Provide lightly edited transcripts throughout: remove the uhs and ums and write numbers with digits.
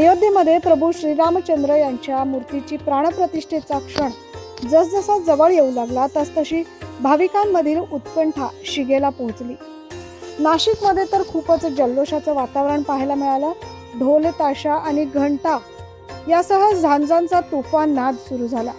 अयोध्येमध्ये प्रभू श्रीरामचंद्र यांच्या मूर्तीची प्राणप्रतिष्ठेचा क्षण जसजसा जवळ येऊ लागला तसतशी भाविकांमधील उत्कंठा शिगेला पोहोचली। नाशिकमध्ये तर खूपच जल्लोषाचं वातावरण पाहायला मिळालं। ढोल ताशा आणि घंटा यासह झांजांचा तुफान नाद सुरू झाला।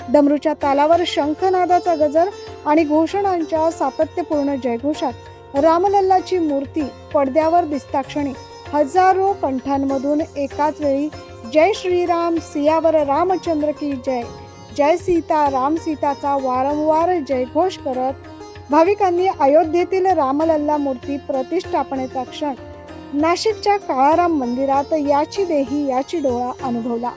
डमरूच्या तालावर शंखनादाचा गजर आणि घोषणांच्या सातत्यपूर्ण जयघोषात रामलल्लाची मूर्ती पडद्यावर दिसताक्षणी हजारो कंठांमधून एकाच वेळी जय श्रीराम सियावर रामचंद्र की जय, जय सीता राम सीताचा वारंवार जयघोष करत भाविकांनी अयोध्येतील रामलल्ला मूर्ती प्रतिष्ठापनेचा क्षण नाशिकच्या काळाराम मंदिरात याची देही याची डोळा अनुभवला।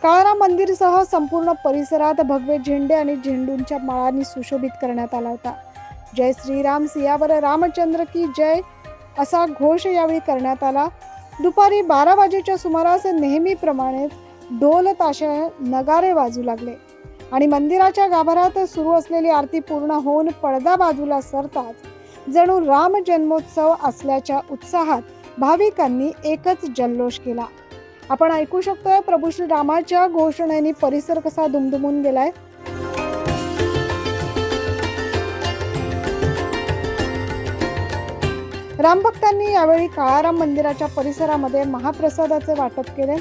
काळाराम मंदिरसह संपूर्ण परिसरात भगवे झेंडे आणि झेंडूंच्या माळांनी सुशोभित करण्यात आला होता। जय श्रीराम सियावर रामचंद्र की जय असा घोष यावेळी करण्यात आला। दुपारी 12 वाजेच्या सुमारास नेहमीप्रमाणे ढोल ताशा नगारे वाजू लागले आणि मंदिराच्या गाभाऱ्यात सुरू असलेली आरती पूर्ण होऊन पडदा बाजूला सरताच जणू राम जन्मोत्सव असल्याच्या उत्साहात भाविकांनी एकच जल्लोष केला। आपण ऐकू शकतोय प्रभू श्री रामाच्या घोषणेने परिसर कसा दुमदुमून गेलाय। रामभक्तांनी यावेळी काळाराम मंदिराच्या परिसरामध्ये महाप्रसादाचे वाटप केले।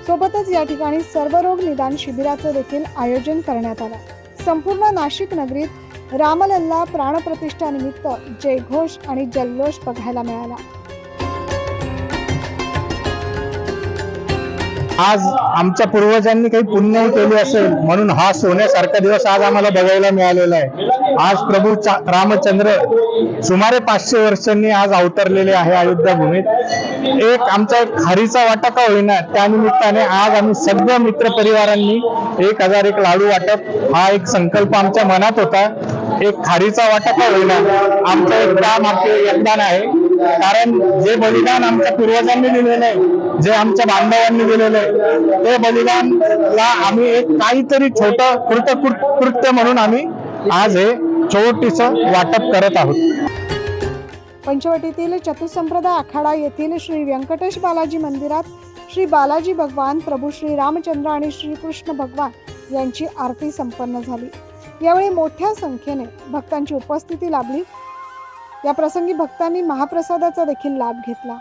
सोबतच या ठिकाणी सर्वरोग निदान शिबिराचे देखील आयोजन करण्यात आले। संपूर्ण नाशिक नगरीत रामलल्ला प्राणप्रतिष्ठा निमित्त जयघोष आणि जल्लोष बघायला मिळाला। आज आमच्या पूर्वजांनी काही पुण्य केले असेल म्हणून हा सोन्यासारखा दिवस आज आम्हाला बघायला मिळालेला आहे। आज प्रभू रामचंद्र सुमारे 500 वर्षांनी आज अवतरलेले आहे अयोध्या भूमीत। एक आमचा एक खारीचा वाटा का होईना त्या निमित्ताने आज आम्ही सगळ्या मित्र परिवारांनी 1001 लाडू वाटप हा एक संकल्प आमच्या मनात होता। एक खारीचा वाटा का होईना आमचं एक काम आपले योगदान आहे, कारण जे बलिदान आमच्या पूर्वजांनी दिलेलं आहे, जे आमच्या बांधवांनी दिलेलं आहे ते बलिदानला आम्ही एक काहीतरी छोटं कृत्य म्हणून आम्ही आज हे छोटीसं वाटप करत आहोत। पंचवटीतील चतुसंप्रदाय आखाडा येथील श्री व्यंकटेश बालाजी मंदिरात श्री बालाजी भगवान, प्रभू श्री रामचंद्र आणि श्री कृष्ण भगवान यांची आरती संपन्न झाली। यावेळी मोठ्या संख्येने भक्तांची उपस्थिती लाभली। या प्रसंगी भक्तांनी महाप्रसादाचा देखील लाभ घेतला।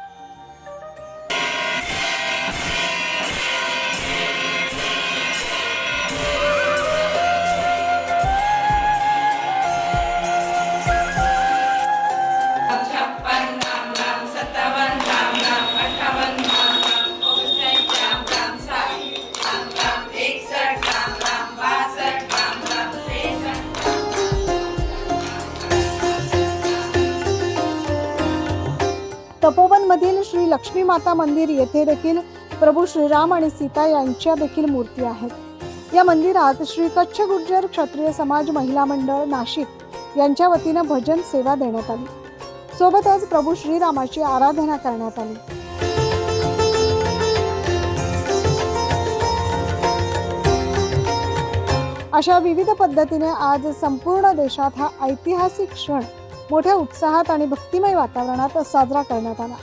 तपोवन मधील श्री लक्ष्मी माता मंदिर येथे देखील प्रभू श्रीराम आणि सीता यांच्या देखील मूर्ती आहेत। या मंदिरात श्री कच्छ गुर्जर क्षत्रिय समाज महिला मंडळ नाशिक यांच्या वतीने भजन सेवा देण्यात आली। सोबतच प्रभू श्रीरामाची आराधना करण्यात आली। अशा विविध पद्धतीने आज संपूर्ण देशात हा ऐतिहासिक क्षण मोठ्या उत्साहात आणि भक्तिमय वातावरणात साजरा करण्यात आला।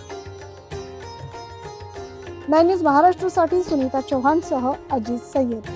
9 न्यूज महाराष्ट्रसाठी सुनीता चव्हाणसह अजित सय्यद।